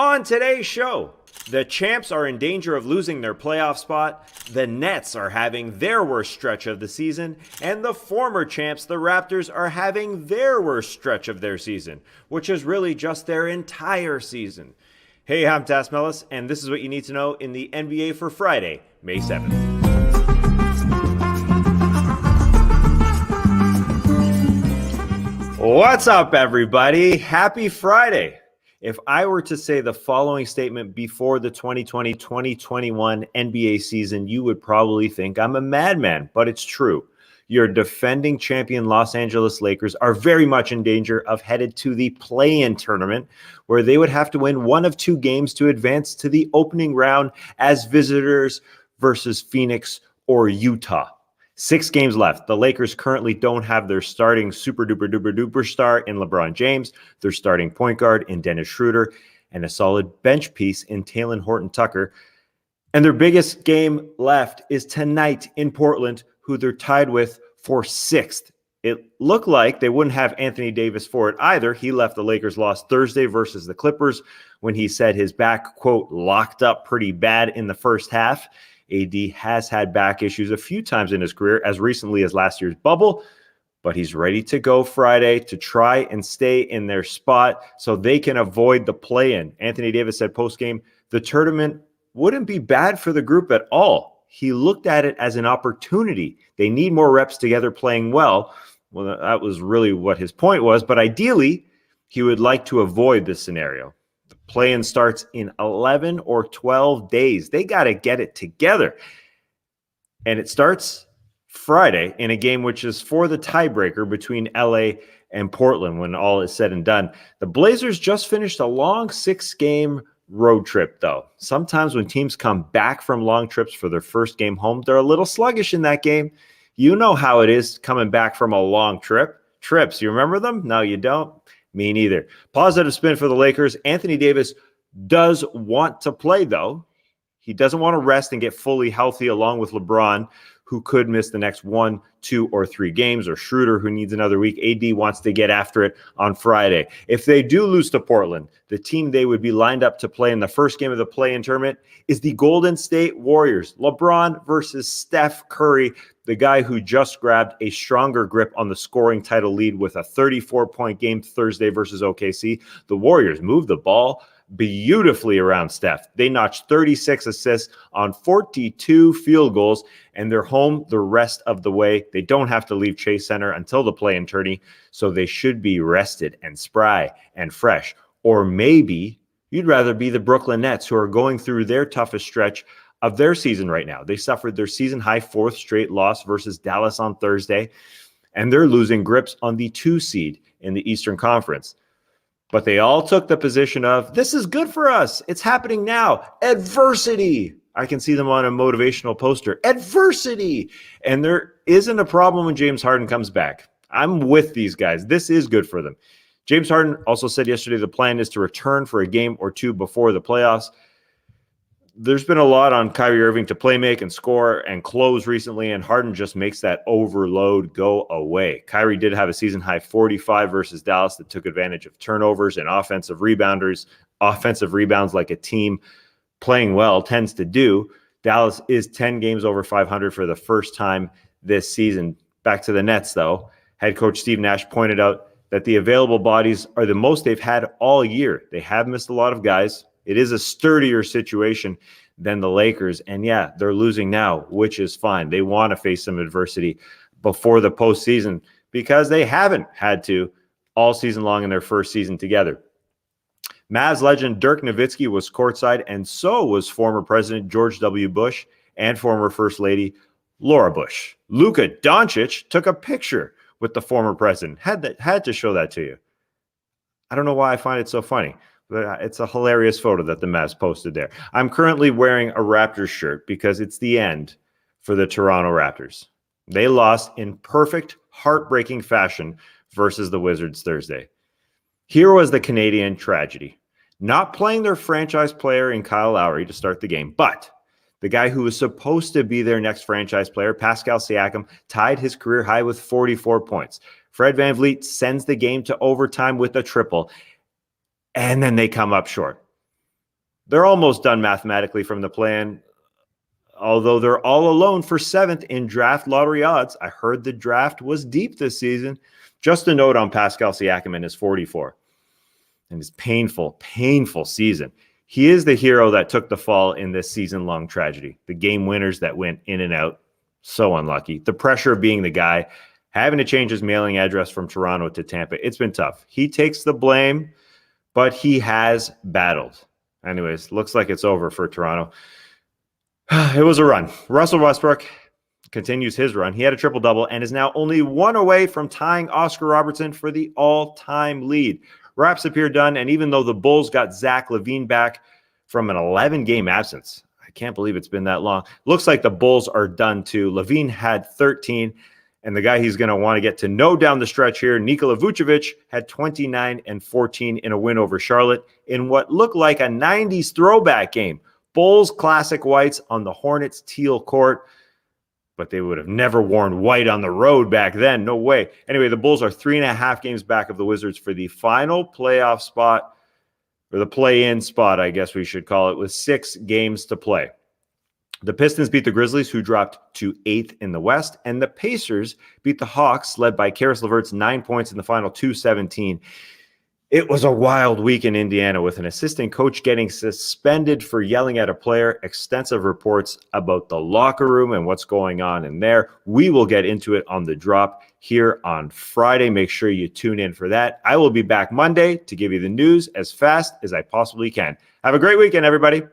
On today's show, the champs are in danger of losing their playoff spot, the Nets are having their worst stretch of the season, and the former champs, the Raptors, are having their worst stretch of their season, which is really just their entire season. Hey, I'm Tas Melis, and this is what you need to know in the NBA for Friday, May 7th. What's up, everybody? Happy Friday. If I were to say the following statement before the 2020-2021 NBA season, you would probably think I'm a madman, but it's true. Your defending champion Los Angeles Lakers are very much in danger of headed to the play-in tournament, where they would have to win one of two games to advance to the opening round as visitors versus Phoenix or Utah. 6 games left. The Lakers currently don't have their starting super duper duper duper star in LeBron James, their starting point guard in Dennis Schroeder, and a solid bench piece in Talen Horton-Tucker. And their biggest game left is tonight in Portland, who they're tied with for 6th. It looked like they wouldn't have Anthony Davis for it either. He left the Lakers lost Thursday versus the Clippers when he said his back, quote, locked up pretty bad in the first half. AD has had back issues a few times in his career, as recently as last year's bubble, but he's ready to go Friday to try and stay in their spot so they can avoid the play-in. Anthony Davis said post-game, the tournament wouldn't be bad for the group at all. He looked at it as an opportunity. They need more reps together playing well. Well, that was really what his point was, but ideally, he would like to avoid this scenario. Play-in starts in 11 or 12 days. They got to get it together. And it starts Friday in a game which is for the tiebreaker between LA and Portland when all is said and done. The Blazers just finished a long 6-game road trip, though. Sometimes when teams come back from long trips for their first game home, they're a little sluggish in that game. You know how it is coming back from a long trip. Trips, you remember them? No, you don't. Me neither. Positive spin for the Lakers. Anthony Davis does want to play, though. He doesn't want to rest and get fully healthy along with LeBron, who could miss the next 1, 2, or 3 games, or Schroeder, who needs another week. AD wants to get after it on Friday. If they do lose to Portland, the team they would be lined up to play in the first game of the play-in tournament is the Golden State Warriors. LeBron versus Steph Curry, the guy who just grabbed a stronger grip on the scoring title lead with a 34-point game Thursday versus OKC. The Warriors moved the ball beautifully around Steph. They notched 36 assists on 42 field goals, and they're home the rest of the way. They don't have to leave Chase Center until the play-in tourney, so they should be rested and spry and fresh. Or maybe you'd rather be the Brooklyn Nets, who are going through their toughest stretch of their season right now. They suffered their season-high 4th straight loss versus Dallas on Thursday, and they're losing grips on the 2 seed in the Eastern Conference. But they all took the position of, this is good for us. It's happening now. Adversity. I can see them on a motivational poster. Adversity. And there isn't a problem when James Harden comes back. I'm with these guys. This is good for them. James Harden also said yesterday the plan is to return for a game or 2 before the playoffs. There's been a lot on Kyrie Irving to play make and score and close recently, and Harden just makes that overload go away. Kyrie did have a season-high 45 versus Dallas that took advantage of turnovers and offensive rebounds like a team playing well tends to do. Dallas is 10 games over 500 for the first time this season. Back to the Nets, though. Head coach Steve Nash pointed out that the available bodies are the most they've had all year. They have missed a lot of guys. It is a sturdier situation than the Lakers. And yeah, they're losing now, which is fine. They want to face some adversity before the postseason because they haven't had to all season long in their first season together. Mavs legend Dirk Nowitzki was courtside, and so was former President George W. Bush and former First Lady Laura Bush. Luka Doncic took a picture with the former president. Had to show that to you. I don't know why I find it so funny. It's a hilarious photo that the Mavs posted there. I'm currently wearing a Raptors shirt because it's the end for the Toronto Raptors. They lost in perfect, heartbreaking fashion versus the Wizards Thursday. Here was the Canadian tragedy. Not playing their franchise player in Kyle Lowry to start the game, but the guy who was supposed to be their next franchise player, Pascal Siakam, tied his career high with 44 points. Fred VanVleet sends the game to overtime with a triple. And then they come up short. They're almost done mathematically from the plan, although they're all alone for 7th in draft lottery odds. I heard the draft was deep this season. Just a note on Pascal Siakam is 44. And his painful season. He is the hero that took the fall in this season-long tragedy. The game winners that went in and out, so unlucky. The pressure of being the guy, having to change his mailing address from Toronto to Tampa. It's been tough. He takes the blame, but he has battled. Anyways, looks like it's over for Toronto. It was a run. Russell Westbrook continues his run. He had a triple-double and is now only 1 away from tying Oscar Robertson for the all-time lead. Raps appear done, and even though the Bulls got Zach LaVine back from an 11-game absence, I can't believe it's been that long. Looks like the Bulls are done too. LaVine had 13, and the guy he's going to want to get to know down the stretch here, Nikola Vucevic, had 29 and 14 in a win over Charlotte in what looked like a 90s throwback game. Bulls classic whites on the Hornets teal court, but they would have never worn white on the road back then. No way. Anyway, the Bulls are 3.5 games back of the Wizards for the final playoff spot, or the play-in spot, I guess we should call it, with 6 games to play. The Pistons beat the Grizzlies, who dropped to 8th in the West, and the Pacers beat the Hawks, led by Karis LeVert's 9 points in the final, 217. It was a wild week in Indiana with an assistant coach getting suspended for yelling at a player, extensive reports about the locker room and what's going on in there. We will get into it on The Drop here on Friday. Make sure you tune in for that. I will be back Monday to give you the news as fast as I possibly can. Have a great weekend, everybody.